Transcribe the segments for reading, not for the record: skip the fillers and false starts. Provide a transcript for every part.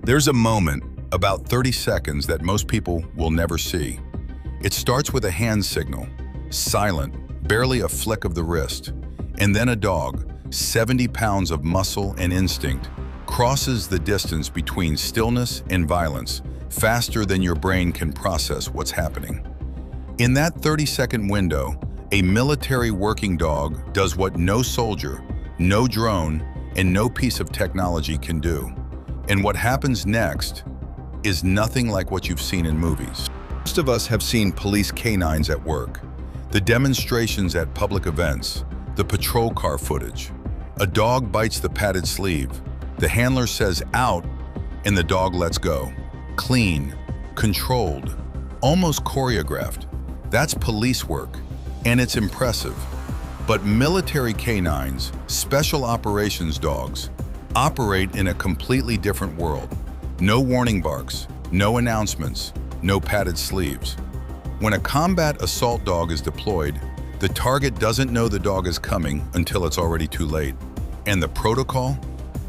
There's a moment, about 30 seconds, that most people will never see. It starts with a hand signal, silent, barely a flick of the wrist, and then a dog, 70 pounds of muscle and instinct, crosses the distance between stillness and violence faster than your brain can process what's happening. In that 30-second window, a military working dog does what no soldier, no drone, and no piece of technology can do. And what happens next is nothing like what you've seen in movies. Most of us have seen police canines at work, the demonstrations at public events, the patrol car footage. A dog bites the padded sleeve, the handler says out, and the dog lets go. Clean, controlled, almost choreographed. That's police work, and it's impressive. But military canines, special operations dogs, operate in a completely different world. No warning barks, no announcements, no padded sleeves. When a combat assault dog is deployed, the target doesn't know the dog is coming until it's already too late. And the protocol?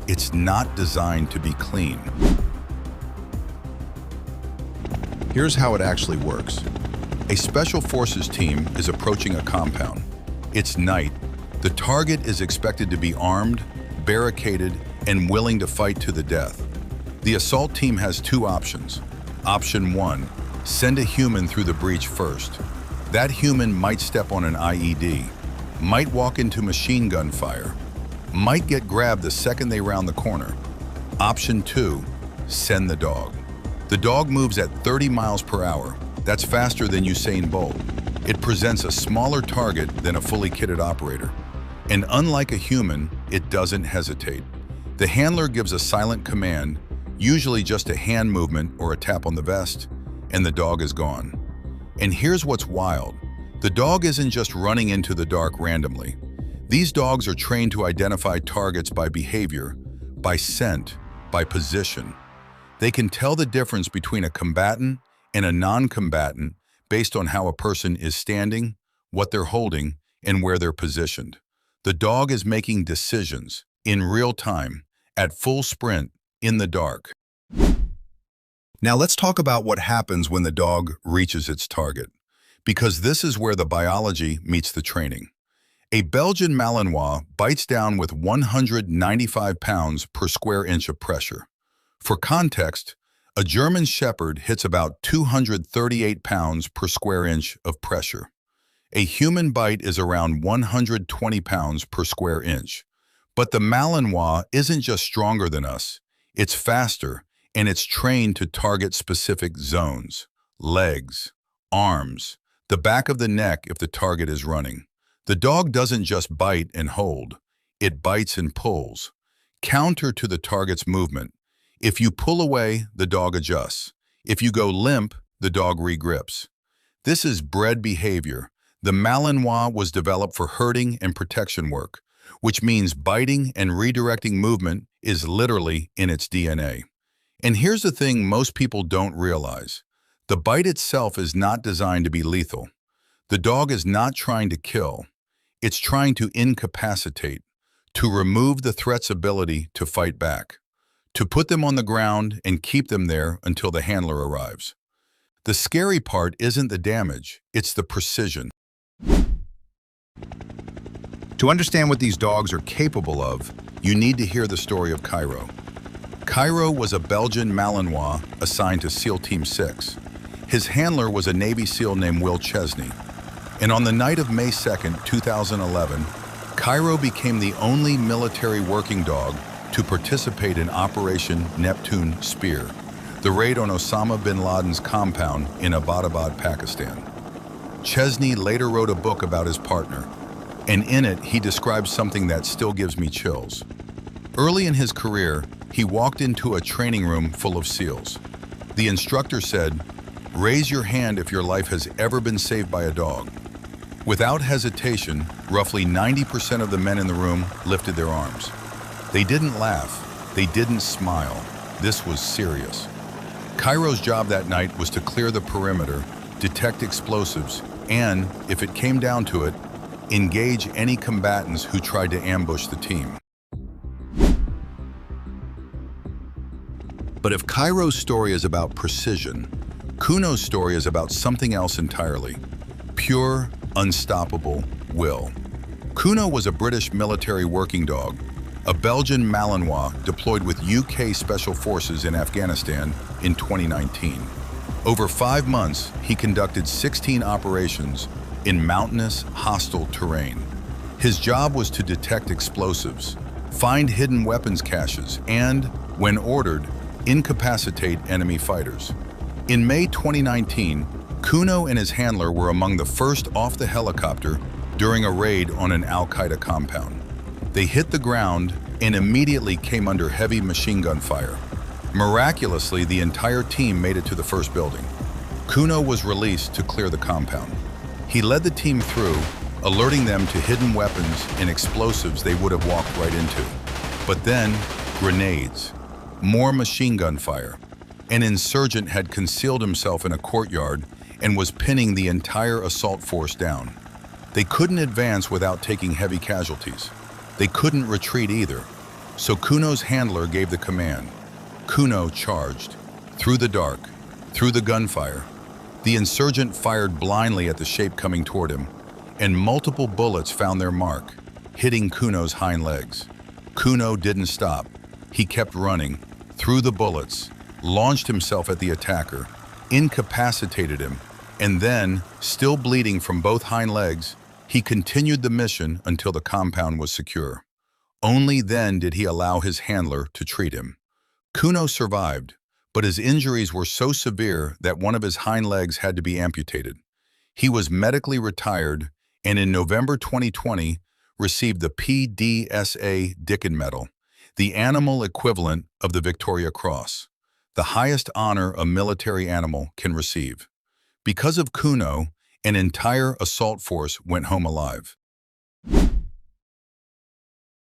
It's not designed to be clean. Here's how it actually works. A special forces team is approaching a compound. It's night. The target is expected to be armed, barricaded, and willing to fight to the death. The assault team has two options. Option 1, send a human through the breach first. That human might step on an IED, might walk into machine gun fire, might get grabbed the second they round the corner. Option 2, send the dog. The dog moves at 30 miles per hour. That's faster than Usain Bolt. It presents a smaller target than a fully kitted operator. And unlike a human, it doesn't hesitate. The handler gives a silent command, usually just a hand movement or a tap on the vest, and the dog is gone. And here's what's wild. The dog isn't just running into the dark randomly. These dogs are trained to identify targets by behavior, by scent, by position. They can tell the difference between a combatant and a non-combatant based on how a person is standing, what they're holding, and where they're positioned. The dog is making decisions in real time, at full sprint, in the dark. Now let's talk about what happens when the dog reaches its target, because this is where the biology meets the training. A Belgian Malinois bites down with 195 pounds per square inch of pressure. For context, a German Shepherd hits about 238 pounds per square inch of pressure. A human bite is around 120 pounds per square inch. But the Malinois isn't just stronger than us, it's faster, and it's trained to target specific zones, legs, arms, the back of the neck if the target is running. The dog doesn't just bite and hold, it bites and pulls, counter to the target's movement. If you pull away, the dog adjusts. If you go limp, the dog regrips. This is bred behavior. The Malinois was developed for herding and protection work, which means biting and redirecting movement is literally in its DNA. And here's the thing most people don't realize. The bite itself is not designed to be lethal. The dog is not trying to kill. It's trying to incapacitate, to remove the threat's ability to fight back, to put them on the ground and keep them there until the handler arrives. The scary part isn't the damage, it's the precision. To understand what these dogs are capable of, you need to hear the story of Cairo. Cairo was a Belgian Malinois assigned to SEAL Team 6. His handler was a Navy SEAL named Will Chesney. And on the night of May 2nd, 2011, Cairo became the only military working dog to participate in Operation Neptune Spear, the raid on Osama bin Laden's compound in Abbottabad, Pakistan. Chesney later wrote a book about his partner, and in it he describes something that still gives me chills. Early in his career, he walked into a training room full of SEALs. The instructor said, "Raise your hand if your life has ever been saved by a dog." Without hesitation, roughly 90% of the men in the room lifted their arms. They didn't laugh, they didn't smile. This was serious. Cairo's job that night was to clear the perimeter, detect explosives, and, if it came down to it, engage any combatants who tried to ambush the team. But if Cairo's story is about precision, Kuno's story is about something else entirely: pure, unstoppable will. Kuno was a British military working dog, a Belgian Malinois deployed with UK Special Forces in Afghanistan in 2019. Over 5 months, he conducted 16 operations in mountainous, hostile terrain. His job was to detect explosives, find hidden weapons caches, and, when ordered, incapacitate enemy fighters. In May 2019, Kuno and his handler were among the first off the helicopter during a raid on an Al-Qaeda compound. They hit the ground and immediately came under heavy machine gun fire. Miraculously, the entire team made it to the first building. Kuno was released to clear the compound. He led the team through, alerting them to hidden weapons and explosives they would have walked right into. But then, grenades, more machine gun fire. An insurgent had concealed himself in a courtyard and was pinning the entire assault force down. They couldn't advance without taking heavy casualties. They couldn't retreat either. So Kuno's handler gave the command. Kuno charged. Through the dark, through the gunfire. The insurgent fired blindly at the shape coming toward him, and multiple bullets found their mark, hitting Kuno's hind legs. Kuno didn't stop. He kept running, through the bullets, launched himself at the attacker, incapacitated him, and then, still bleeding from both hind legs, he continued the mission until the compound was secure. Only then did he allow his handler to treat him. Kuno survived, but his injuries were so severe that one of his hind legs had to be amputated. He was medically retired and in November 2020 received the PDSA Dickin Medal, the animal equivalent of the Victoria Cross, the highest honor a military animal can receive. Because of Kuno, an entire assault force went home alive.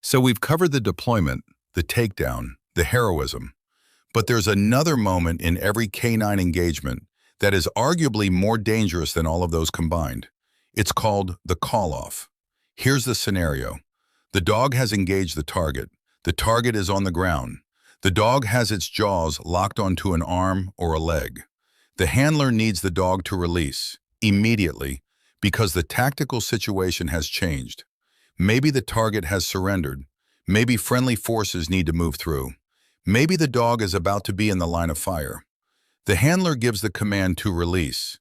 So we've covered the deployment, the takedown, the heroism. But there's another moment in every canine engagement that is arguably more dangerous than all of those combined. It's called the call-off. Here's the scenario. The dog has engaged the target. The target is on the ground. The dog has its jaws locked onto an arm or a leg. The handler needs the dog to release immediately because the tactical situation has changed. Maybe the target has surrendered. Maybe friendly forces need to move through. Maybe the dog is about to be in the line of fire. The handler gives the command to release,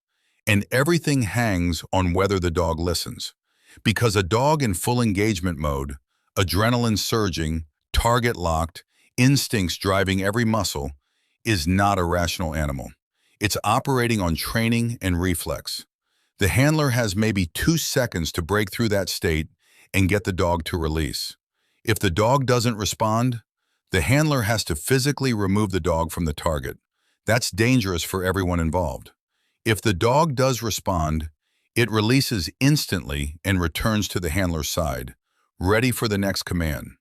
and everything hangs on whether the dog listens. Because a dog in full engagement mode, adrenaline surging, target locked, instincts driving every muscle, is not a rational animal. It's operating on training and reflex. The handler has maybe 2 seconds to break through that state and get the dog to release. If the dog doesn't respond, the handler has to physically remove the dog from the target. That's dangerous for everyone involved. If the dog does respond, it releases instantly and returns to the handler's side, ready for the next command.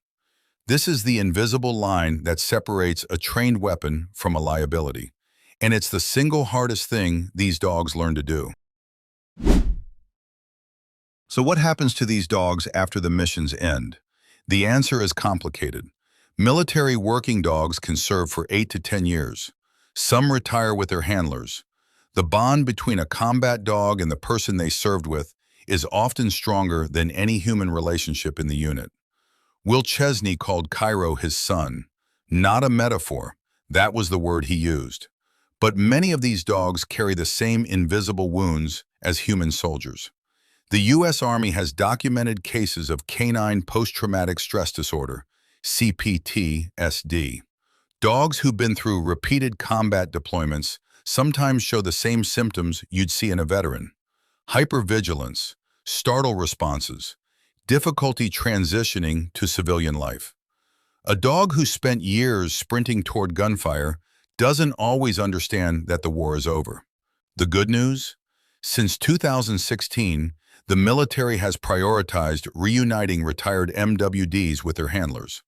This is the invisible line that separates a trained weapon from a liability. And it's the single hardest thing these dogs learn to do. So what happens to these dogs after the missions end? The answer is complicated. Military working dogs can serve for 8 to 10 years. Some retire with their handlers. The bond between a combat dog and the person they served with is often stronger than any human relationship in the unit. Will Chesney called Cairo his son. Not a metaphor. That was the word he used. But many of these dogs carry the same invisible wounds as human soldiers. The U.S. Army has documented cases of canine post-traumatic stress disorder, CPTSD. Dogs who've been through repeated combat deployments sometimes show the same symptoms you'd see in a veteran: hypervigilance, startle responses, difficulty transitioning to civilian life. A dog who spent years sprinting toward gunfire doesn't always understand that the war is over. The good news? Since 2016, the military has prioritized reuniting retired MWDs with their handlers.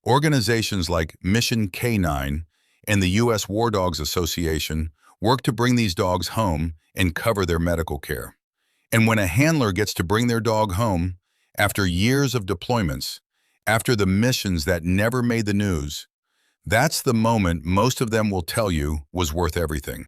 Organizations like Mission K9 and the U.S. War Dogs Association work to bring these dogs home and cover their medical care. And when a handler gets to bring their dog home, after years of deployments, after the missions that never made the news, That's the moment most of them will tell you was worth everything.